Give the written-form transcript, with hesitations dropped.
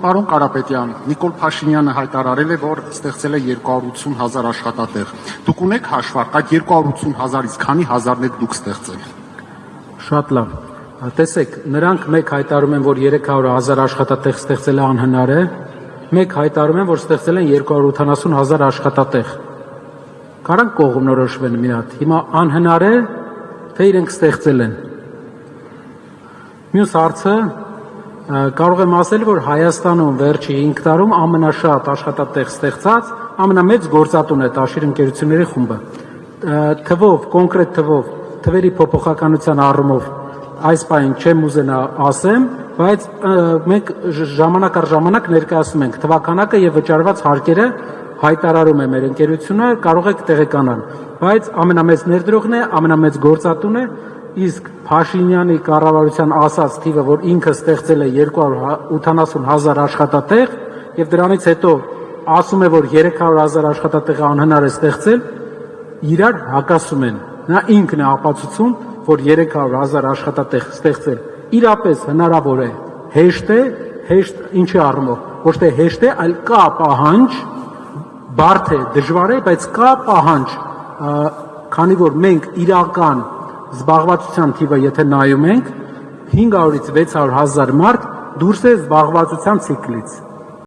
Պարոն Կարապետյան, Նիկոլ Փաշինյանը հայտարարել է, որ ստեղծել է 280,000 աշխատատեղ։ Դուք ունեք հաշվարկ, այդ 280,000-ից քանի հազարն եք դուք ստեղծել։ Շատ լավ։ Տեսեք, նրանք մեկ հայտարարում են, որ 300,000 աշխատատեղ ստեղծելը անհնար է, մեկ հայտարարում են, որ ստեղծել են 280,000 աշխատատեղ։ Կարանք կողմնորոշվեն մի հատ։ Հիմա անհնար է, թե իրենք ստեղծել են։ Մյուս հարցը կարող եմ ասել, որ Հայաստանում վերջի 5 տարում ամենաշատ աշխատատեղ ստեղծած ամենամեծ գործատուն է Տաշիր ընկերությունների խումբը։ Թվով, կոնկրետ թվով, թվերի փոփոխականության առումով այս պահին չեմ ուզենա ասեմ, բայց մենք ժամանակ առ ժամանակ ներկայացնում ենք թվականակը եւ վճարված հարկերը հայտարարում է մեր ընկերությունը, կարող եք տեղեկանալ, բայց ամենամեծ ներդրողն է, ամենամեծ գործատուն է, իսկ Փաշինյանի կառավարության ասած թիվը, որ ինքը ստեղծել է 280,000 աշխատատեղ եւ դրանից հետո ասում է, որ 300,000 աշխատատեղը անհնար է ստեղծել, իրար հակասում են։ Նա ինքն է ապացուցում, որ 300,000 աշխատատեղ ստեղծել իրապես հնարավոր է, հեշտ ինչի առումով, ոչ թե հեշտ է, այլ կա պահանջ, բարդ է, դժվար է, բայց կա պահանջ, քանի որ մենք իրական զբաղվածության թիվը եթե նայում ենք, 500-ից 600,000 մարդ դուրս է զբաղվածության ցիկլից։